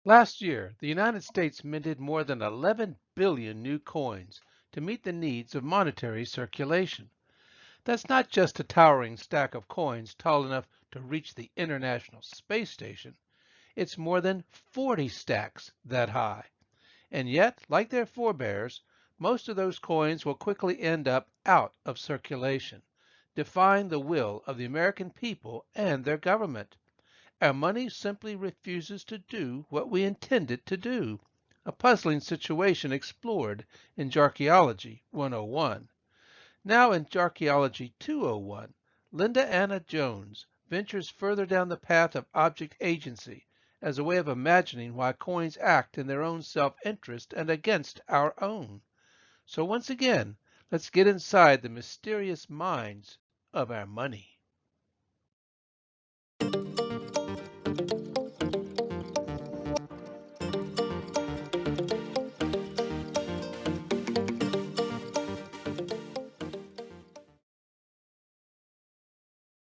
Last year, the United States minted more than 11 billion new coins to meet the needs of monetary circulation. That's not just a towering stack of coins tall enough to reach the International Space Station. It's more than 40 stacks that high. And yet, like their forebears, most of those coins will quickly end up out of circulation, defying the will of the American people and their government. Our money simply refuses to do what we intend it to do. A puzzling situation explored in Archaeology 101. Now in Archaeology 201, Linda Anna Jones ventures further down the path of object agency as a way of imagining why coins act in their own self-interest and against our own. So once again, let's get inside the mysterious minds of our money.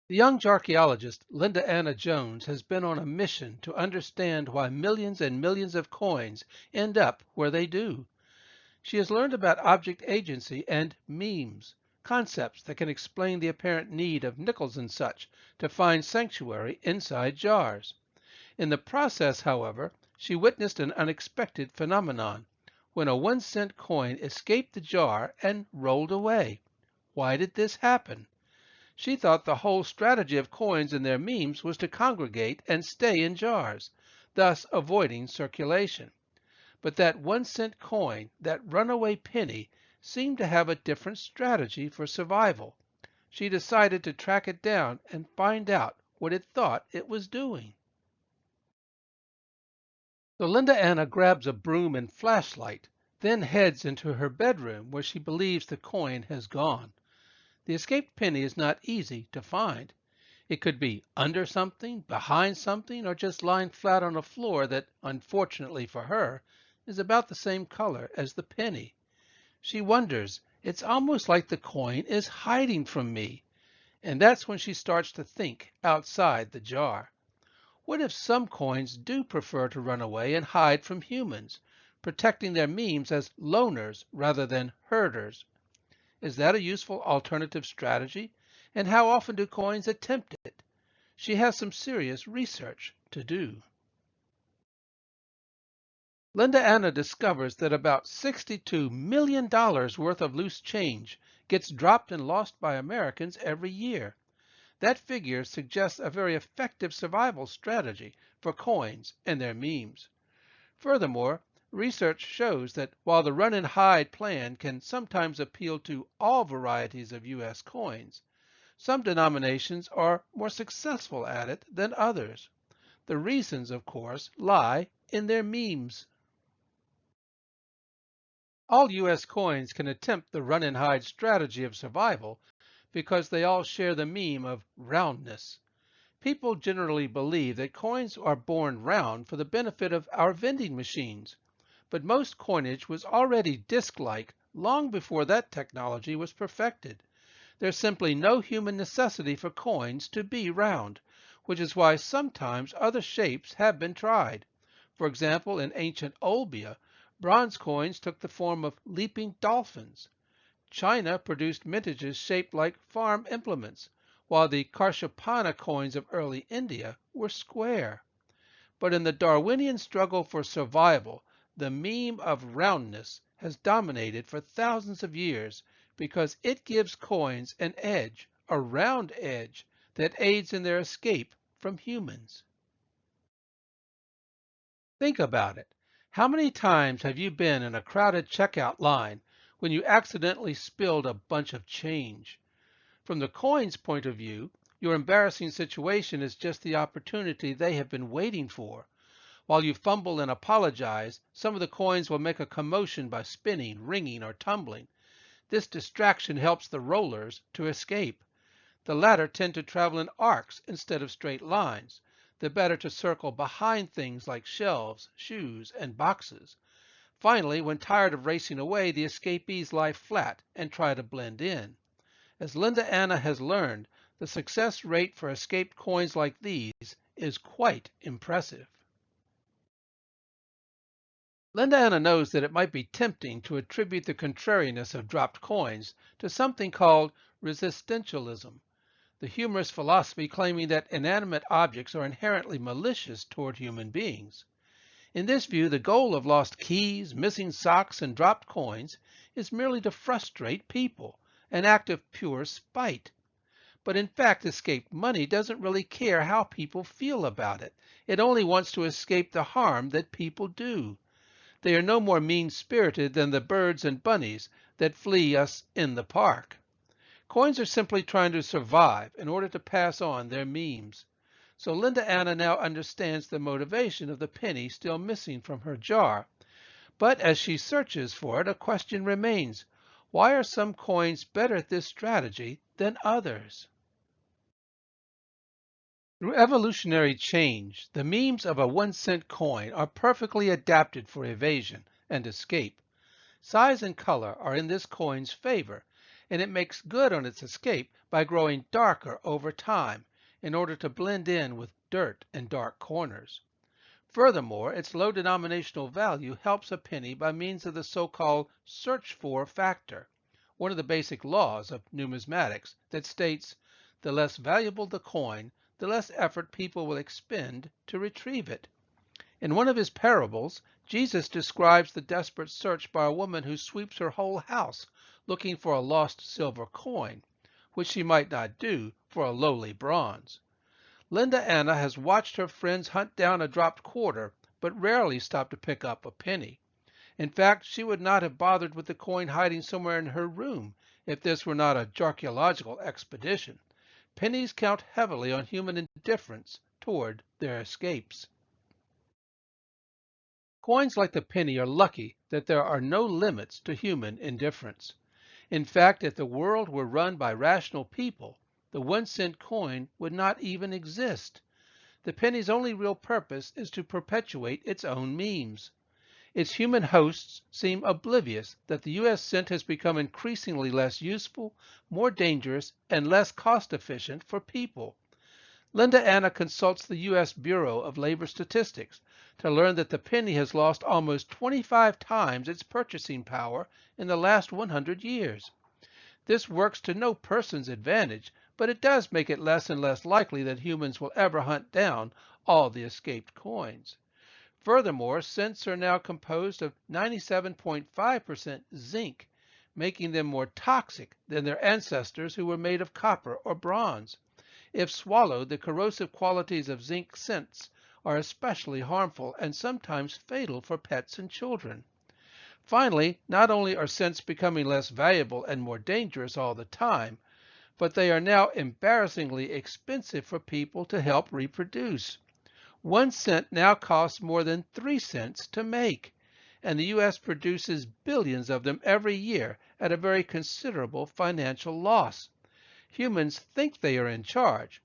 The young archaeologist Linda Anna Jones has been on a mission to understand why millions and millions of coins end up where they do. She has learned about object agency and memes, concepts that can explain the apparent need of nickels and such to find sanctuary inside jars. In the process, however, she witnessed an unexpected phenomenon when a 1 cent coin escaped the jar and rolled away. Why did this happen? She thought the whole strategy of coins and their memes was to congregate and stay in jars, thus avoiding circulation. But that 1 cent coin, that runaway penny, seemed to have a different strategy for survival. She decided to track it down and find out what it thought it was doing. So Linda Anna grabs a broom and flashlight, then heads into her bedroom where she believes the coin has gone. The escaped penny is not easy to find. It could be under something, behind something, or just lying flat on a floor that, unfortunately for her, is about the same color as the penny. She wonders, it's almost like the coin is hiding from me. And that's when she starts to think outside the jar. What if some coins do prefer to run away and hide from humans, protecting their memes as loners rather than herders? Is that a useful alternative strategy? And how often do coins attempt it? She has some serious research to do. Linda Anna discovers that about $62 million worth of loose change gets dropped and lost by Americans every year. That figure suggests a very effective survival strategy for coins and their memes. Furthermore, research shows that while the run and hide plan can sometimes appeal to all varieties of U.S. coins, some denominations are more successful at it than others. The reasons, of course, lie in their memes. All U.S. coins can attempt the run and hide strategy of survival because they all share the meme of roundness. People generally believe that coins are born round for the benefit of our vending machines, but most coinage was already disc-like long before that technology was perfected. There's simply no human necessity for coins to be round, which is why sometimes other shapes have been tried. For example, in ancient Olbia, bronze coins took the form of leaping dolphins. China produced mintages shaped like farm implements, while the Karshapana coins of early India were square. But in the Darwinian struggle for survival, the meme of roundness has dominated for thousands of years because it gives coins an edge, a round edge, that aids in their escape from humans. Think about it. How many times have you been in a crowded checkout line when you accidentally spilled a bunch of change? From the coin's point of view, your embarrassing situation is just the opportunity they have been waiting for. While you fumble and apologize, some of the coins will make a commotion by spinning, ringing, or tumbling. This distraction helps the rollers to escape. The latter tend to travel in arcs instead of straight lines, the better to circle behind things like shelves, shoes, and boxes. Finally, when tired of racing away, the escapees lie flat and try to blend in. As Linda Anna has learned, the success rate for escaped coins like these is quite impressive. Linda Anna knows that it might be tempting to attribute the contrariness of dropped coins to something called resistentialism, the humorous philosophy claiming that inanimate objects are inherently malicious toward human beings. In this view, the goal of lost keys, missing socks, and dropped coins is merely to frustrate people, an act of pure spite. But in fact, escaped money doesn't really care how people feel about it. It only wants to escape the harm that people do. They are no more mean-spirited than the birds and bunnies that flee us in the park. Coins are simply trying to survive in order to pass on their memes. So Linda Anna now understands the motivation of the penny still missing from her jar. But as she searches for it, a question remains. Why are some coins better at this strategy than others? Through evolutionary change, the memes of a 1-cent coin are perfectly adapted for evasion and escape. Size and color are in this coin's favor, and it makes good on its escape by growing darker over time in order to blend in with dirt and dark corners. Furthermore, its low denominational value helps a penny by means of the so-called search for factor, one of the basic laws of numismatics that states the less valuable the coin, the less effort people will expend to retrieve it. In one of his parables, Jesus describes the desperate search by a woman who sweeps her whole house looking for a lost silver coin, which she might not do for a lowly bronze. Linda Anna has watched her friends hunt down a dropped quarter, but rarely stop to pick up a penny. In fact, she would not have bothered with the coin hiding somewhere in her room if this were not a archaeological expedition. Pennies count heavily on human indifference toward their escapes. Coins like the penny are lucky that there are no limits to human indifference. In fact, if the world were run by rational people, the 1-cent coin would not even exist. The penny's only real purpose is to perpetuate its own memes. Its human hosts seem oblivious that the U.S. cent has become increasingly less useful, more dangerous, and less cost-efficient for people. Linda Anna consults the U.S. Bureau of Labor Statistics to learn that the penny has lost almost 25 times its purchasing power in the last 100 years. This works to no person's advantage, but it does make it less and less likely that humans will ever hunt down all the escaped coins. Furthermore, cents are now composed of 97.5% zinc, making them more toxic than their ancestors who were made of copper or bronze. If swallowed, the corrosive qualities of zinc cents are especially harmful and sometimes fatal for pets and children. Finally, not only are cents becoming less valuable and more dangerous all the time, but they are now embarrassingly expensive for people to help reproduce. 1 cent now costs more than 3 cents to make, and the U.S. produces billions of them every year at a very considerable financial loss. Humans think they are in charge,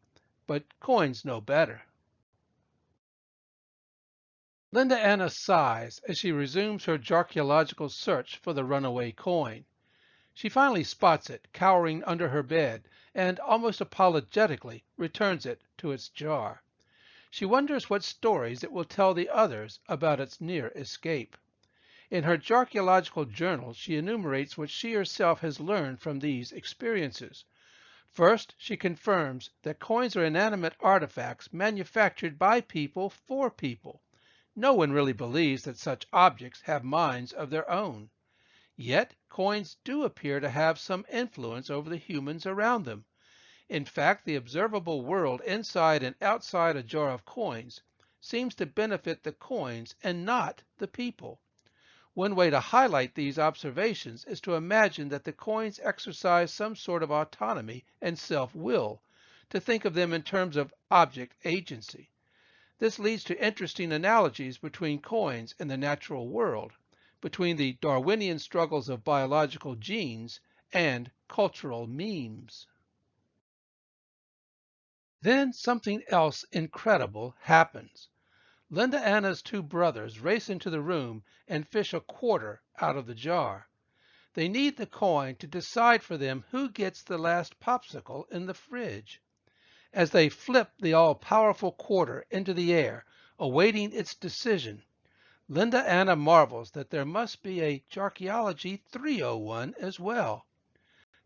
but coins know better. Linda Anna sighs as she resumes her archaeological search for the runaway coin. She finally spots it, cowering under her bed, and almost apologetically returns it to its jar. She wonders what stories it will tell the others about its near escape. In her archaeological journal, she enumerates what she herself has learned from these experiences. First, she confirms that coins are inanimate artifacts manufactured by people for people. No one really believes that such objects have minds of their own. Yet, coins do appear to have some influence over the humans around them. In fact, the observable world inside and outside a jar of coins seems to benefit the coins and not the people. One way to highlight these observations is to imagine that the coins exercise some sort of autonomy and self-will, to think of them in terms of object agency. This leads to interesting analogies between coins and the natural world, between the Darwinian struggles of biological genes and cultural memes. Then something else incredible happens. Linda Anna's two brothers race into the room and fish a quarter out of the jar. They need the coin to decide for them who gets the last popsicle in the fridge. As they flip the all-powerful quarter into the air, awaiting its decision, Linda Anna marvels that there must be a Archaeology 301 as well.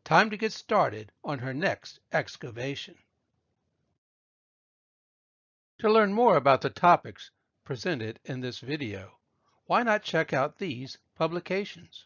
Time to get started on her next excavation. To learn more about the topics presented in this video, why not check out these publications?